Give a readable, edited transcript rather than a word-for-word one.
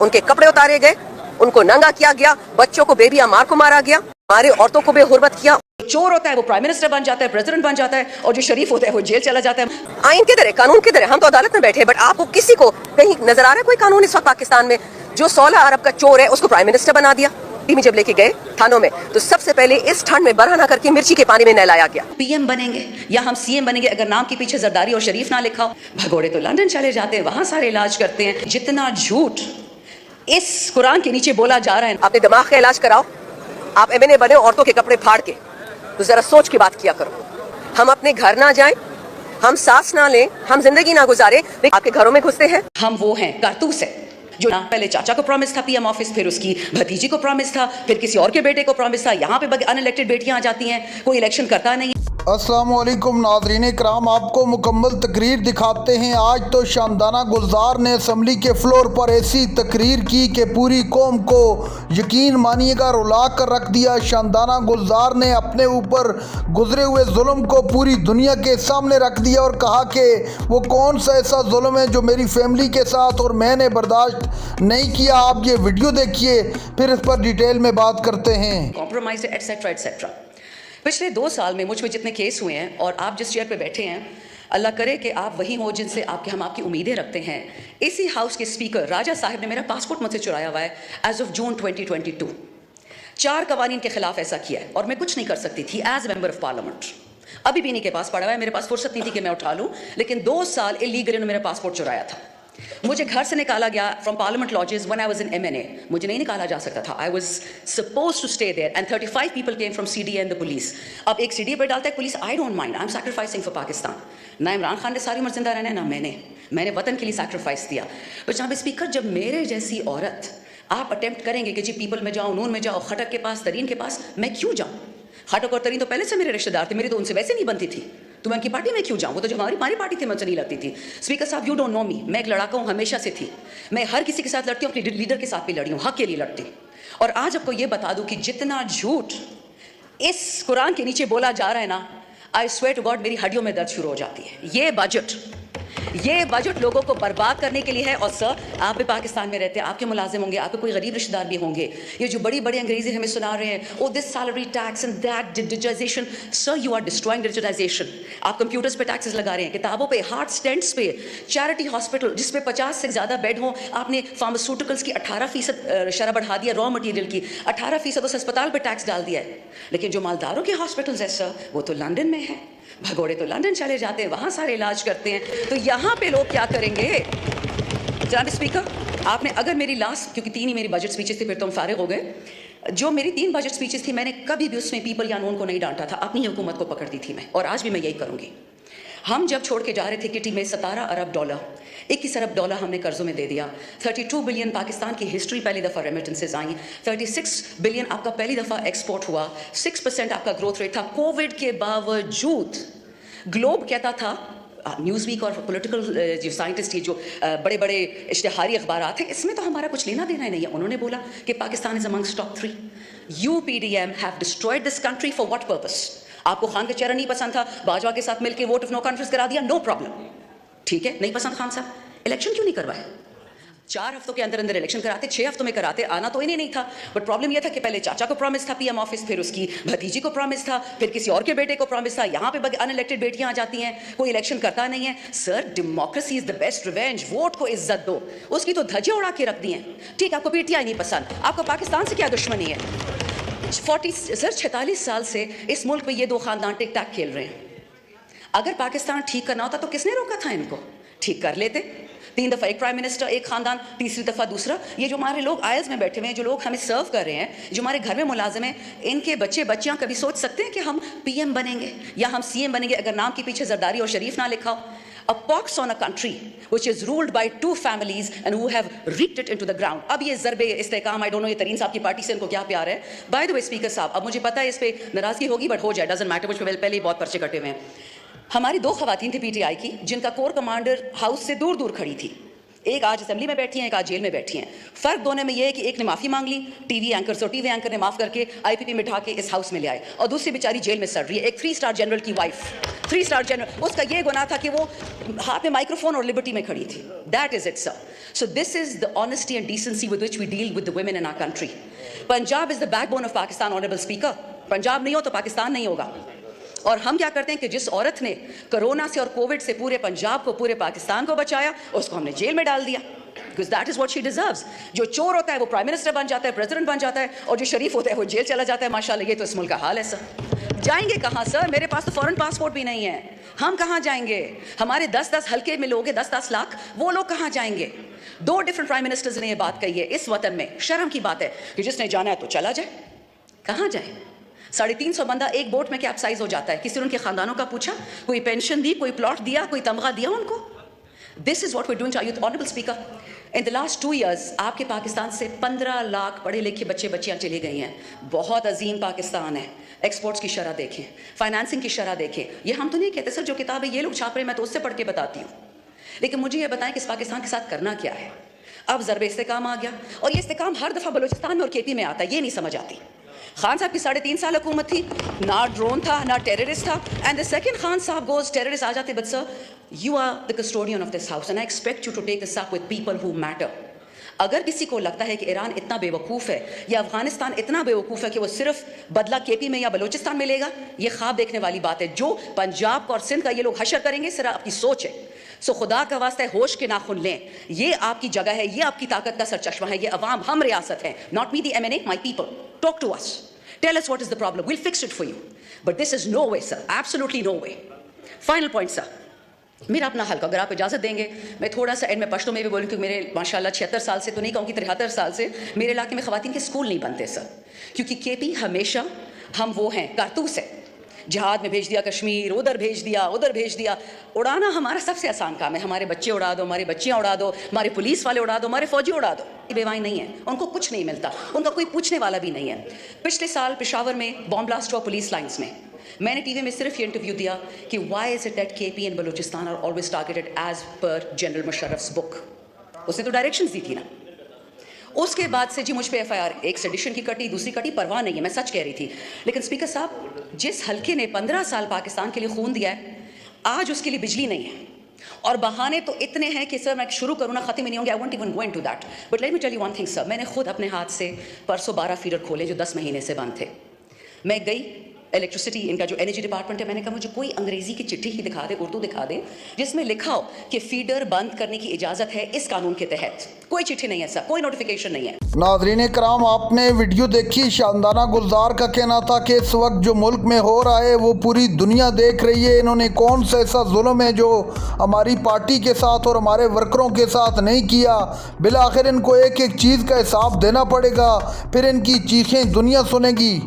उनके कपड़े उतारे गए, उनको नंगा किया गया, बच्चों को बेबिया मार को मारा गया, हमारे औरतों को बेहुरमत किया। चोर होता है वो प्राइम मिनिस्टर बन जाता है, प्रेसिडेंट बन जाता है, और जो शरीफ होता है वो जेल चला जाता है। आइन किधर है, कानून किधर है? हम तो अदालत में बैठे हैं, बट आपको किसी को कहीं नजर आ रहा है कोई कानून इस वक्त पाकिस्तान में? जो 16 अरब का चोर है उसको प्राइम मिनिस्टर बना दिया। में जब लेके गए थानों में तो सबसे पहले इस ठंड में बरहना करके मिर्ची के पानी में नहलाया गया। पीएम बनेंगे या हम सीएम बनेंगे, अगर नाम के पीछे जरदारी और शरीफ ना लिखा हो। भगोड़े तो लंदन चले जाते हैं, वहां सारे इलाज करते हैं। जितना झूठ इस कुरान के नीचे बोला जा रहा है, अपने दिमाग का इलाज कराओ। आप एमएनए बने औरतों के कपड़े फाड़ के, तो जरा सोच के बात किया करो। हम अपने घर ना जाएं, हम सांस ना लें, हम जिंदगी ना गुजारे, आपके घरों में घुसते हैं। हम वो हैं कारतूस है जो ना पहले चाचा को प्रॉमिस था पीएम ऑफिस, फिर उसकी भतीजी को प्रॉमिस था, फिर किसी और के बेटे को प्रॉमिस था। यहाँ पे अनइलेक्टेड बेटियां आ जाती हैं, कोई इलेक्शन करता नहीं। अस्सलाम वालेकुम नाज़रीन कराम, आपको मुकम्मल तकरीर दिखाते हैं। आज तो शानदाना गुलजार ने असम्बली के फ्लोर पर ऐसी तकरीर की कि पूरी कौम को यकीन मानिएगा रुला कर रख दिया। शानदाना गुलजार ने अपने ऊपर गुजरे हुए जुल्म को पूरी दुनिया के सामने रख दिया और कहा कि वो कौन सा ऐसा जुल्म है जो मेरी फैमिली के साथ और मैंने बर्दाश्त नहीं किया। आप ये वीडियो देखिए, फिर इस पर डिटेल में बात करते हैं। Compromise etcetera etcetera. पिछले 2 साल में मुझ में जितने केस हुए हैं, और आप जिस चेयर पे बैठे हैं, अल्लाह करे कि आप वही हो जिनसे हम आपकी उम्मीदें रखते हैं। इसी हाउस के स्पीकर राजा साहब ने मेरा पासपोर्ट मुझसे चुराया हुआ है एज ऑफ जून 2022। 4 कवानीन के खिलाफ ऐसा किया है और मैं कुछ नहीं कर सकती थी एज मेंबर ऑफ पार्लियामेंट। अभी भी इन्हीं के पास पड़ा हुआ है, मेरे पास फुर्सत नहीं थी कि मैं उठा लूँ, लेकिन 2 साल इलीगली उन्होंने मेरा पासपोर्ट चुराया था। मुझे घर से निकाला गया from parliament lodges when I was in MNA. मुझे नहीं निकाला जा सकता था, I was supposed to stay there and 35 people came from CDA and the police. अब एक सीडीए पर डालता है police, I don't mind, I am sacrificing for Pakistan. ना इमरान खान ने सारी उम्र जिंदा रहना है, ना मैंने वतन के लिए सैक्रिफाइस दिया। पर जनाब स्पीकर, जब मेरे जैसी औरत आप अटेम्प्ट करेंगे कि जी पीपल में जाओ, नून में जाओ, खटक के पास, तरीन के पास, मैं क्यों जाऊँ? खटक और तरीन तो पहले से मेरे रिश्तेदार थे, मेरी तो उनसे वैसे नहीं बनती थी, तो मैं उनकी पार्टी में क्यों जाऊँ? वो तो जो हमारी पार्टी थी, मैं उनसे नहीं लड़ती थी। स्पीकर साहब, यू डोंट नो मी, मैं एक लड़ाका हूँ, हमेशा से थी। मैं हर किसी के साथ लड़ती हूँ, अपने लीडर के साथ भी लड़ी हूँ, हक के लिए लड़ती हूँ। और आज आपको ये बता दूँ कि जितना झूठ इस कुरान के नीचे बोला जा रहा है ना, आई स्वेयर टू गॉड मेरी हड्डियों में दर्द शुरू हो जाती है। ये बजट लोगों को बर्बाद करने के लिए है। और सर, आप भी पाकिस्तान में रहते हैं, आपके मुलाजिम होंगे, आपके कोई गरीब रिश्तेदार भी होंगे। ये जो बड़ी बड़ी अंग्रेजी हमें सुना रहे हैं, oh this salary tax and that digitization, sir you are destroying digitization. आप कंप्यूटर्स पे टैक्सेस लगा रहे हैं, किताबों पे, हार्ट स्टेंट्स पे, चैरिटी हॉस्पिटल जिस पे 50 से ज़्यादा बेड हो, आपने फार्मास्यूटिकल्स की 18% शरह बढ़ा दिया, रॉ मटीरियल की 18% उस अस्पताल पर टैक्स डाल दिया है। लेकिन जो मालदारों के हॉस्पिटल्स है सर, वो तो लंदन में है। भगोड़े तो लंदन चले जाते हैं, वहाँ सारे इलाज करते हैं। तो यहाँ पे लोग क्या करेंगे? जनाब स्पीकर, आपने अगर मेरी लास्ट, क्योंकि 3 ही मेरी बजट स्पीचेस थी, फिर तो हम फारिग हो गए। जो मेरी 3 बजट स्पीचेस थी, मैंने कभी भी उसमें पीपल या नून को नहीं डांटा था, अपनी हुकूमत को पकड़ती थी मैं, और आज भी मैं यही करूँगी। हम जब छोड़ के जा रहे थे किटी में 17 अरब डॉलर, 21 अरब डॉलर हमने कर्जों में दे दिया। 32 बिलियन पाकिस्तान की हिस्ट्री पहली दफ़ा रेमिटेंसेज आई। 36 बिलियन आपका पहली दफ़ा एक्सपोर्ट हुआ। 6% आपका ग्रोथ रेट था। कोविड के बावजूद ग्लोब कहता था, न्यूज़ वीक और पॉलिटिकल जो साइंटिस्ट थी, जो बड़े बड़े इश्तिहारी अखबार थे, इसमें तो हमारा कुछ लेना देना ही नहीं है। उन्होंने बोला कि Pakistan is amongst top 3। UPDM have destroyed this country for what purpose? आपको खान का चेहरा नहीं पसंद था, बाजवा के साथ मिलकर वोट ऑफ नो कॉन्फ्रेंस करा दिया, नो प्रॉब्लम, ठीक है, नहीं पसंद खान साहब, इलेक्शन क्यों नहीं करवाए? 4 हफ्तों के अंदर इलेक्शन कराते, 6 हफ्तों में कराते, आना तो इन्हें नहीं था। बट प्रॉब्लम यह था कि पहले चाचा को प्रॉमिस था पीएम ऑफिस, फिर उसकी भतीजी को प्रॉमिस था, फिर किसी और के बेटे को प्रॉमिस था। यहाँ पे अनइलेक्टेड बेटियां आ जाती हैं, कोई इलेक्शन करता नहीं है। Sir, democracy is the best revenge, vote को इज्जत दो। उसकी तो धज्जियां उड़ा के रख दी हैं। ठीक, आपको पीटीआई नहीं पसंद, आपको पाकिस्तान से क्या दुश्मनी है? 46 साल से इस मुल्क में ये 2 खानदान टिक टाक खेल रहे हैं। अगर पाकिस्तान ठीक करना होता तो किसने रोका था इनको? ठीक कर लेते। 3 दफ़ा एक प्राइम मिनिस्टर, एक खानदान, तीसरी दफ़ा दूसरा। ये जो हमारे लोग आयल्स में बैठे हुए हैं, जो लोग हमें सर्व कर रहे हैं, जो हमारे घर में मुलाजिम हैं, इनके बच्चे बच्चियां कभी सोच सकते हैं कि हम पीएम बनेंगे या हम सीएम बनेंगे, अगर नाम के पीछे जरदारी और शरीफ ना लिखा हो? A pox on a country which is ruled by 2 families and who have reaped it into the ground. अब ये ज़रबे इस्तेकाम, आई डोंट नो ये तरीन साहब की पार्टी से इनको क्या प्यार है। बाय द वे स्पीकर साहब, अब मुझे पता है इस पे नाराज़गी होगी, बट हो जाए, डजंट मैटर, मुझ पे पहले ही बहुत पर्चे कटे हुए हैं। हमारी 2 खवातीन थी पीटीआई की, जिनका कोर कमांडर हाउस से दूर दूर खड़ी थी। एक आज असेंबली में बैठी हैं, एक आज जेल में बैठी हैं। फर्क दोनों में ये है कि एक ने माफ़ी मांग ली टीवी एंकर से, और टीवी एंकर ने माफ़ करके आईपीपी में बिठा के इस हाउस में ले आए, और दूसरी बेचारी जेल में सड़ रही है। एक 3 स्टार जनरल की वाइफ, 3 स्टार जनरल, उसका ये गुनाह था कि वो हाथ में माइक्रोफोन और लिबर्टी में खड़ी थी। That is it sir. So this is the honesty and decency with which we deal with the women in our country. Punjab is the backbone of Pakistan, honourable speaker. Punjab नहीं हो तो पाकिस्तान नहीं होगा। और हम क्या करते हैं कि जिस औरत ने कोरोना से और कोविड से पूरे पंजाब को, पूरे पाकिस्तान को बचाया, उसको हमने जेल में डाल दिया, because that is what she deserves. जो चोर होता है वो प्राइम मिनिस्टर बन जाता है, प्रेसिडेंट बन जाता है, और जो शरीफ होता है वो जेल चला जाता है। माशाल्लाह, ये तो इस मुल्क का हाल है सर। जाएंगे कहाँ सर? मेरे पास तो फॉरेन पासपोर्ट भी नहीं है, हम कहाँ जाएंगे? हमारे 10-10 हल्के में लोग 10-10 लाख, वो लोग कहाँ जाएंगे? 2 डिफरेंट प्राइम मिनिस्टर्स ने ये बात कही है इस वतन में। शर्म की बात है कि जिसने जाना है तो चला जाए, कहाँ जाए? 350 बंदा एक बोट में कैप्साइज हो जाता है। किसी ने उनके खानदानों का पूछा? कोई पेंशन दी, कोई प्लॉट दिया, कोई तमगा दिया उनको? This is what we doing to youth. Honourable speaker, in the last 2 years आपके पाकिस्तान से 15 लाख पढ़े लिखे बच्चे बच्चियां चली गई हैं। बहुत अजीम पाकिस्तान है। एक्सपोर्ट्स की शरह देखें, फाइनेंसिंग की शरह देखें। ये हम तो नहीं कहते सर, जो किताबें ये लोग छाप रहे हैं मैं तो उससे पढ़ के बताती हूँ। लेकिन मुझे ये बताएं कि इस पाकिस्तान के साथ करना क्या है? अब ज़रबे इस्तेकाम आ गया, और ये इस्तेकाम हर दफ़ा बलूचिस्तान में और केपी में आता है। ये नहीं समझ आती। खान साहब की 3.5 साल हुकूमत थी, ना ड्रोन था, ना टेररिस्ट था, एंड द सेकंड खान साहब गोज, टेररिस्ट आ जाते, but sir you are the custodian of this house and I expect you to take this up with people who matter. अगर किसी को लगता है कि ईरान इतना बेवकूफ़ है या अफगानिस्तान इतना बेवकूफ़ है कि वो सिर्फ बदला केपी में या बलूचिस्तान में लेगा, ये ख्वाब देखने वाली बात है। जो पंजाब का और सिंध का ये लोग हशर करेंगे, सिर्फ आपकी सोच है। सो खुदा का वास्ता है, होश के नाखुन लें। ये आपकी जगह है, ये आपकी ताकत का सरचश्मा है, ये अवाम, हम रियासत है, not me the MNA, my people. Talk to us, tell us what is the problem, will fix it for you, but this is no way sir, absolutely no way. Final point sir, मेरा अपना हल्का, अगर आप इजाज़त देंगे मैं थोड़ा सा एंड में पश्तो में भी बोलूँ, क्योंकि मेरे माशाल्लाह 76 साल से तो नहीं कहूँगी, 73 साल से मेरे इलाके में ख़वातीन के स्कूल नहीं बनते सर, क्योंकि केपी हमेशा हम वो हैं, कारतूस है। जहाद में भेज दिया कश्मीर, उधर भेज दिया, उधर भेज दिया। उड़ाना हमारा सबसे आसान काम है। हमारे बच्चे उड़ा दो, हमारी बच्चियाँ उड़ा दो, हमारे पुलिस वाले उड़ा दो, हमारे फौजी उड़ा दो। बेवाई नहीं है, उनको कुछ नहीं मिलता, उनका कोई पूछने वाला भी नहीं है। पिछले साल पेशावर में बॉम्ब ब्लास्ट हुआ पुलिस लाइन्स में। मैंने टीवी में सिर्फ ये इंटरव्यू दिया कि why is it that KP and Balochistan are always targeted as per General Musharraf's book. उसने तो डायरेक्शंस दी थी ना। उसके बाद से जी मुझ पे FIR एक सेडिशन की कटी, दूसरी कटी, परवाह नहीं है, मैं सच कह रही थी। लेकिन स्पीकर साहब, जिस हल्के ने 15 साल पाकिस्तान के लिए खून दिया है, आज उसके लिए बिजली नहीं है, और बहाने तो इतने हैं कि सर मैं शुरू करूँ ना, ख़त्म ही नहीं होंगे। I won't even go into that, but let me tell you one thing sir. मैंने खुद अपने हाथ से परसों 12 फीडर खोले जो 10 महीने से बंद थे। मैं गई इलेक्ट्रिसिटी, इनका जो एनर्जी डिपार्टमेंट है, मैंने कहा मुझे कोई अंग्रेजी की चिट्ठी ही दिखा दे, उर्दू दिखा दे, जिसमें लिखा हो कि फीडर बंद करने की इजाज़त है इस कानून के तहत। कोई चिट्ठी नहीं है सर, कोई नोटिफिकेशन नहीं है। नाज़रीन कराम, आपने वीडियो देखी। शानदाना गुलजार का कहना था कि इस वक्त जो मुल्क में हो रहा है वो पूरी दुनिया देख रही है। इन्होंने कौन सा ऐसा जुल्म है जो हमारी पार्टी के साथ और हमारे वर्करों के साथ नहीं किया। बिलाखिर इनको एक एक चीज़ का हिसाब देना पड़ेगा, फिर इनकी चीखें दुनिया सुनेगी।